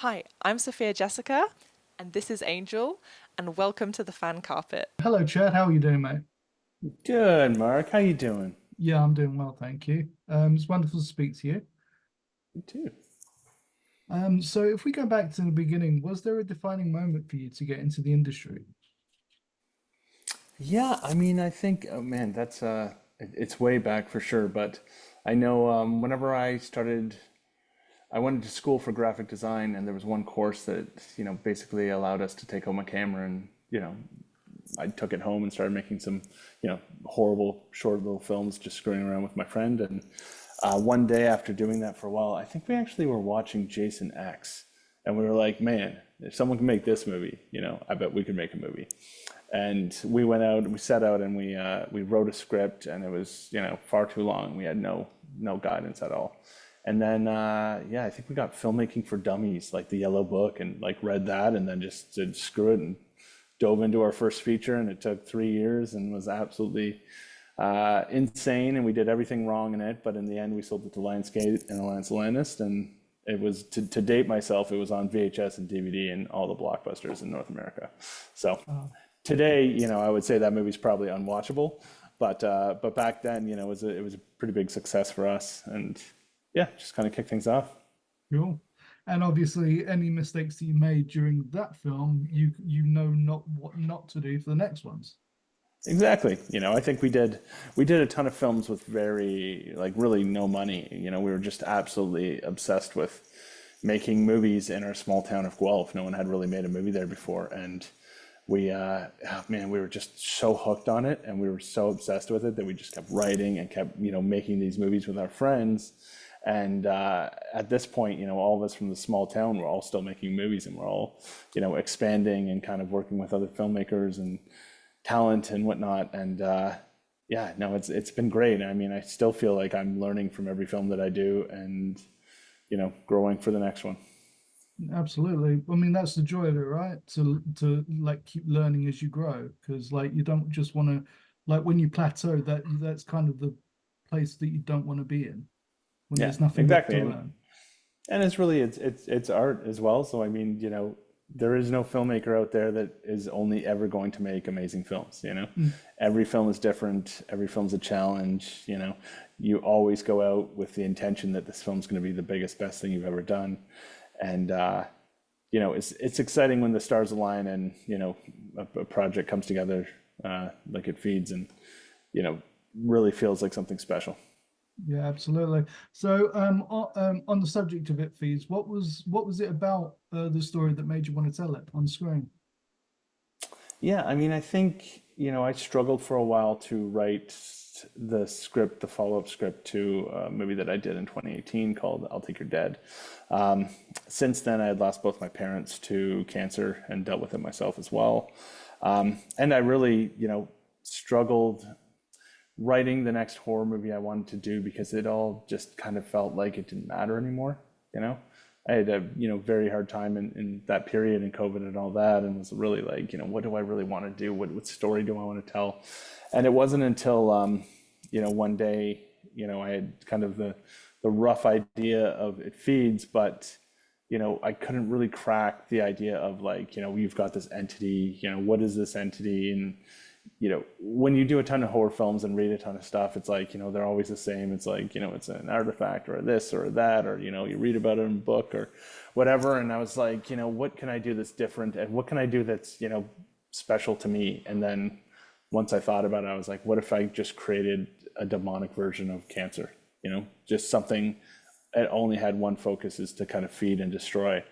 Hi, I'm Sophia Jessica, and this is Angel, and welcome to the fan carpet. Hello, Chad. How are you doing, mate? Good, Mark. How you doing? Yeah, I'm doing well, thank you. It's wonderful to speak to you. You too. So if we go back to the beginning, was there a defining moment for you to get into the industry? Yeah, I think, oh man, it's way back for sure. But I know whenever I started, I went to school for graphic design, and there was one course that basically allowed us to take home a camera, and I took it home and started making some horrible short little films, just screwing around with my friend. And one day after doing that for a while, I think we actually were watching Jason X, and we were like, man, if someone can make this movie, I bet we could make a movie. And we went out, we set out, and we wrote a script, and it was far too long. We had no guidance at all. And then yeah, I think we got filmmaking for dummies, like the Yellow Book, and like read that, and then just said screw it and dove into our first feature. And it took 3 years and was absolutely insane. And we did everything wrong in it, but in the end, we sold it to Lionsgate and Alliance Atlantis, and it was to date myself. It was on VHS and DVD and all the blockbusters in North America. So Oh, today, I would say that movie's probably unwatchable, but back then, it was a pretty big success for us, and yeah, just kind of kicked things off. cool. And obviously, any mistakes that you made during that film, you know not what not to do for the next ones. Exactly. I think we did a ton of films with very like really no money. We were just absolutely obsessed with making movies in our small town of Guelph. No one had really made a movie there before, and oh man, we were just so hooked on it, and we were so obsessed with it that we just kept writing and kept making these movies with our friends. And at this point, all of us from the small town, we're all still making movies, and we're all expanding and kind of working with other filmmakers and talent and whatnot. And yeah, no, it's been great. I mean, I still feel like I'm learning from every film that I do, and growing for the next one. Absolutely. I mean, that's the joy of it, right? To like keep learning as you grow, because like you don't just want to like when you plateau, that's kind of the place that you don't want to be in when Yeah, there's nothing left exactly. to And learn. it's really it's art as well. So I mean, there is no filmmaker out there that is only ever going to make amazing films. Mm. Every film is different, every film's a challenge. You always go out with the intention that this film's going to be the biggest, best thing you've ever done. And it's exciting when the stars align, and a project comes together like it feeds, and you know really feels like something special. Yeah, absolutely. So, on the subject of it feeds, what was it about the story that made you want to tell it on screen? Yeah, I mean, I think, I struggled for a while to write the script, the follow-up script to a movie that I did in 2018 called I'll Take Your Dead. Um, since then, I had lost both my parents to cancer and dealt with it myself as well. And I really, struggled writing the next horror movie I wanted to do because it all just kind of felt like it didn't matter anymore, you know? I had a, very hard time in that period and COVID and all that, and was really like, what do I really want to do? What story do I want to tell? And it wasn't until, one day, I had kind of the rough idea of it feeds, but I couldn't really crack the idea of like, you've got this entity, what is this entity? And when you do a ton of horror films and read a ton of stuff, it's like, they're always the same. It's like, it's an artifact or this or that, or, you read about it in a book or whatever. And I was like, what can I do that's different? And what can I do that's, special to me? And then once I thought about it, I was like, what if I just created a demonic version of cancer? Just something that only had one focus, is to kind of feed and destroy.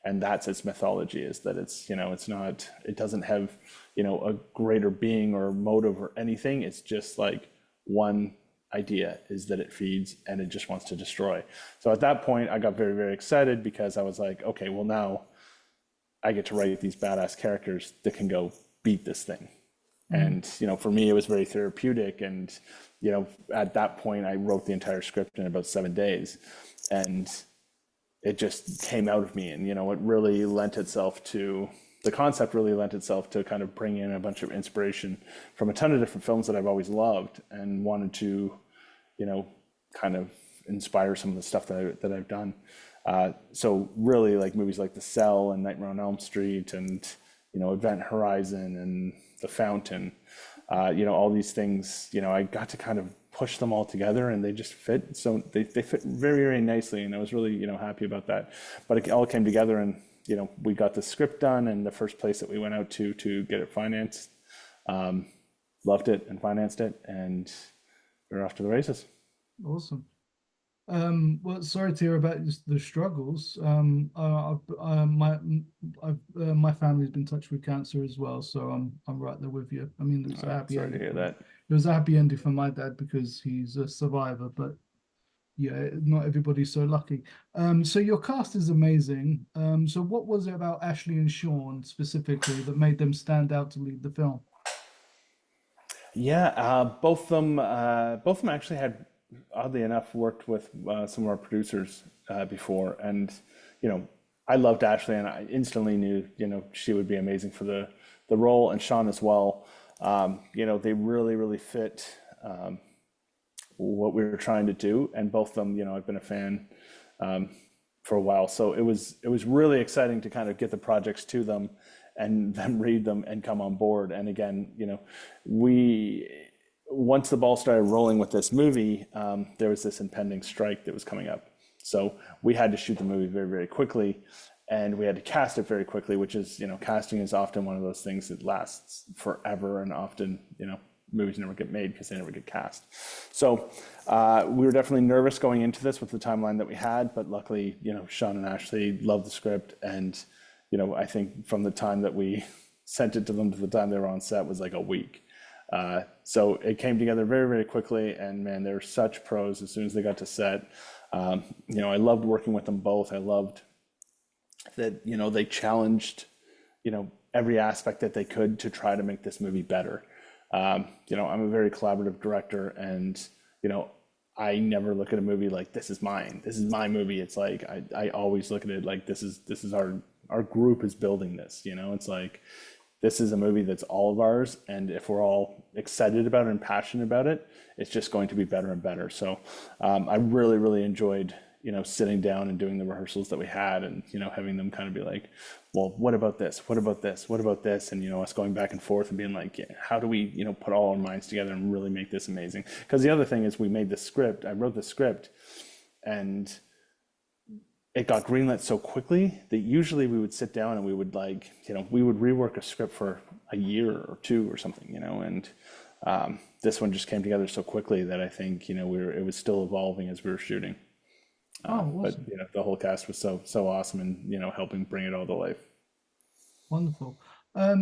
And that's its mythology, is that it's not, it doesn't have, a greater being or motive or anything. It's just like one idea, is that it feeds and it just wants to destroy. So at that point, I got very, very excited because I was like, okay, well, now I get to write these badass characters that can go beat this thing. Mm. And, for me, it was very therapeutic. And, at that point, I wrote the entire script in about 7 days. And it just came out of me. And, it really lent itself to, the concept really lent itself to kind of bring in a bunch of inspiration from a ton of different films that I've always loved and wanted to, kind of inspire some of the stuff that I've done. So really like movies like The Cell and Nightmare on Elm Street and, Event Horizon and The Fountain, all these things, I got to kind of push them all together and they just fit. So they fit very, very nicely. And I was really, happy about that. But it all came together and, we got the script done, and the first place that we went out to get it financed, loved it and financed it, and we're off to the races. Awesome. Well, sorry to hear about the struggles. My family's been touched with cancer as well, so I'm right there with you. I mean, it was a happy Sorry to ending. hear that. It was a happy ending for my dad because he's a survivor, but yeah, not everybody's so lucky. So your cast is amazing. So what was it about Ashley and Shawn specifically that made them stand out to lead the film? Yeah, both of them actually had, oddly enough, worked with some of our producers before, and I loved Ashley, and I instantly knew she would be amazing for the role, and Shawn as well. They really, really fit what we were trying to do, and both of them, I've been a fan for a while, so it was really exciting to kind of get the projects to them and them read them and come on board. And again, once the ball started rolling with this movie, there was this impending strike that was coming up. So we had to shoot the movie very, very quickly, and we had to cast it very quickly, which is, casting is often one of those things that lasts forever, and often, movies never get made because they never get cast. So we were definitely nervous going into this with the timeline that we had, but luckily, Shawn and Ashley loved the script, and I think from the time that we sent it to them to the time they were on set was like a week. So it came together very, very quickly, and man, they're such pros as soon as they got to set. I loved working with them both. I loved that, they challenged, every aspect that they could to try to make this movie better. I'm a very collaborative director, and, I never look at a movie like this is mine. This is my movie. It's like, I always look at it like this is our group is building this, it's like, this is a movie that's all of ours, and if we're all excited about it and passionate about it, it's just going to be better and better. So I really, really enjoyed, sitting down and doing the rehearsals that we had, and, having them kind of be like, well, what about this? What about this? What about this? And, us going back and forth and being like, yeah, how do we, put all our minds together and really make this amazing? Because the other thing is we made the script, I wrote the script, and it got greenlit so quickly that usually we would sit down and we would we would rework a script for a year or two or something, and this one just came together so quickly that I think, it was still evolving as we were shooting. Awesome. But the whole cast was so awesome, and helping bring it all to life. Wonderful.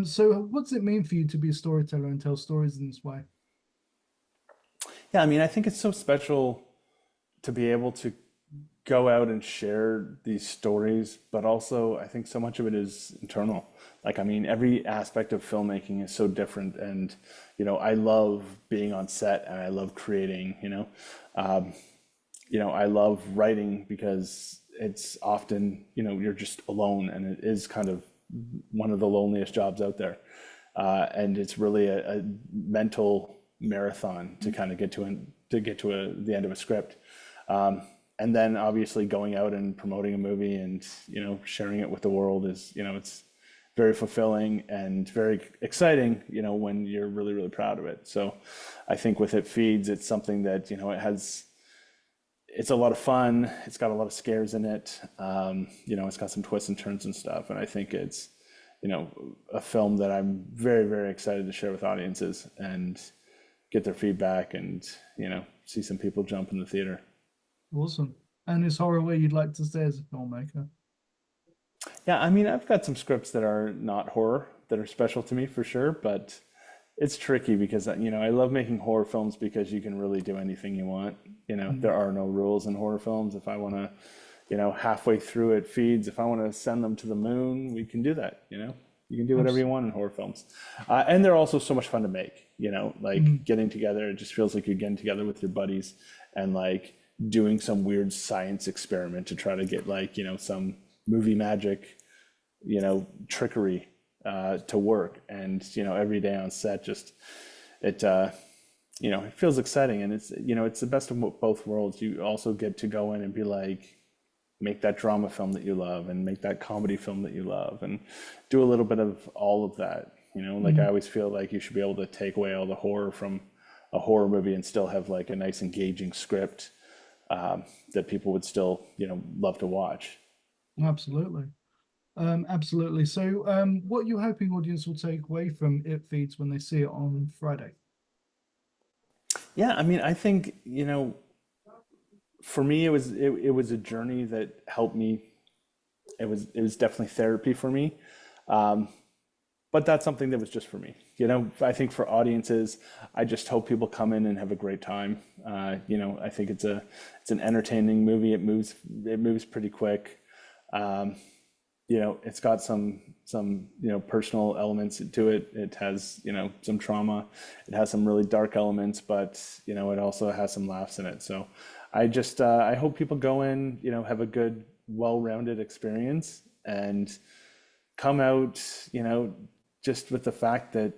So what does it mean for you to be a storyteller and tell stories in this way? Yeah, I mean, I think it's so special to be able to go out and share these stories, but also I think so much of it is internal. Like, I mean, every aspect of filmmaking is so different, and I love being on set, and I love creating. I love writing because it's often you're just alone, and it is kind of one of the loneliest jobs out there, and it's really a mental marathon to kind of get to the end of a script. And then obviously going out and promoting a movie and, sharing it with the world is, it's very fulfilling and very exciting, when you're really, really proud of it. So I think with It Feeds, it's something that, it's a lot of fun. It's got a lot of scares in it. It's got some twists and turns and stuff. And I think it's, a film that I'm very, very excited to share with audiences and get their feedback and, see some people jump in the theater. Awesome. And is horror where you'd like to stay as a filmmaker? Yeah, I mean, I've got some scripts that are not horror that are special to me for sure, but it's tricky because, I love making horror films because you can really do anything you want. There are no rules in horror films. If I want to, halfway through It Feeds, if I want to send them to the moon, we can do that, You can do whatever you want in horror films. And they're also so much fun to make, getting together. It just feels like you're getting together with your buddies and doing some weird science experiment to try to get some movie magic, trickery to work. And, every day on set, just it feels exciting. And it's the best of both worlds. You also get to go in and be like, make that drama film that you love and make that comedy film that you love and do a little bit of all of that. You know, like I always feel like you should be able to take away all the horror from a horror movie and still have like a nice engaging script that people would still, you know, love to watch. Absolutely. Absolutely. So what are you hoping audience will take away from It Feeds when they see it on Friday? Yeah, I mean, I think, you know, for me, it was a journey that helped me. It was definitely therapy for me. But that's something that was just for me. You know, I think for audiences, I just hope people come in and have a great time. You know, I think it's an entertaining movie. It moves pretty quick. You know, it's got some you know, personal elements to it. It has, you know, some trauma. It has some really dark elements, but you know, it also has some laughs in it. So I just I hope people go in, you know, have a good, well-rounded experience and come out, you know, just with the fact that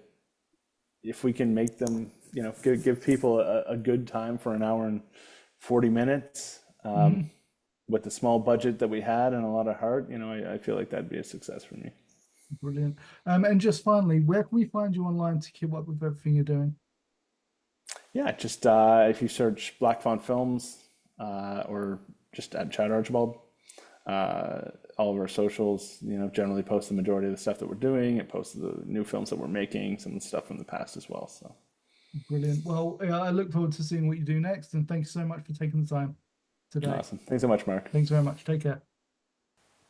if we can make them, you know, give people a good time for an hour and 40 minutes with the small budget that we had and a lot of heart, you know, I feel like that'd be a success for me. Brilliant. And just finally, where can we find you online to keep up with everything you're doing? Yeah, just if you search Black Font Films or just at Chad Archibald, all of our socials, you know, generally post the majority of the stuff that we're doing. It posts the new films that we're making, some of the stuff from the past as well. So brilliant. Well, I look forward to seeing what you do next, and thank you so much for taking the time today. Awesome. Thanks so much, Marc. Thanks very much. Take care.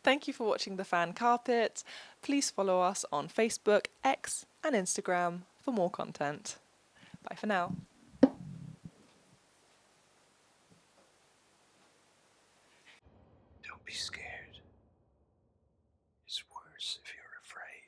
Thank you for watching The Fan Carpet. Please follow us on Facebook, X, and Instagram for more content. Bye for now. Don't be scared. It's worse if you're afraid.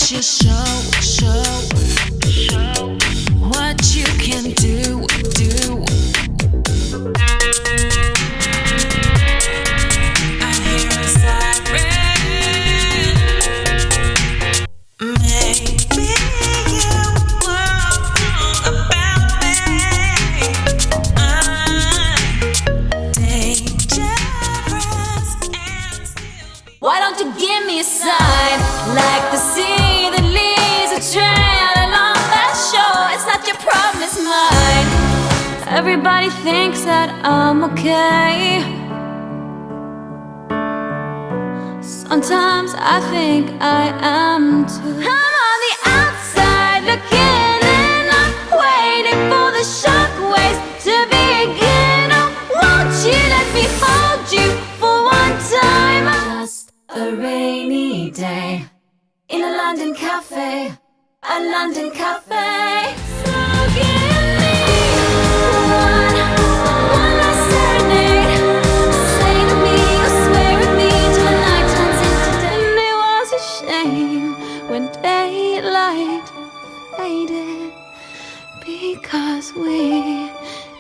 You show what you can do. I hear a siren. Maybe you were wrong about me. I'm dangerous and still. Why don't you give me a sign like the sea? Everybody thinks that I'm okay. Sometimes I think I am too. I'm on the outside looking in. I'm waiting for the shockwaves to begin. Oh, won't you let me hold you for one time? Just a rainy day in a London cafe. A London cafe. So give me one last serenade. Say to me, or swear at me till the night turns into day. And it was a shame when daylight faded, because we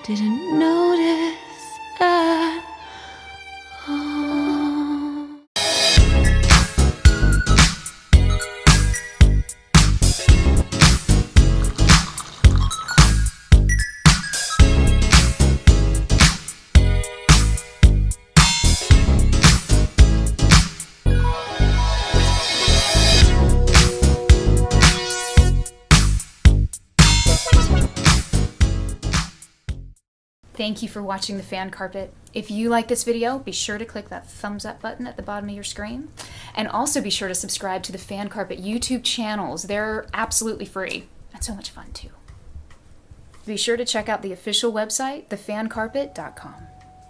didn't notice at all. Thank you for watching The Fan Carpet. If you like this video, be sure to click that thumbs up button at the bottom of your screen. And also be sure to subscribe to the Fan Carpet YouTube channels. They're absolutely free and so much fun too. Be sure to check out the official website, thefancarpet.com.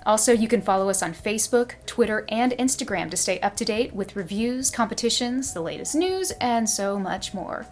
Also, you can follow us on Facebook, Twitter, and Instagram to stay up to date with reviews, competitions, the latest news, and so much more.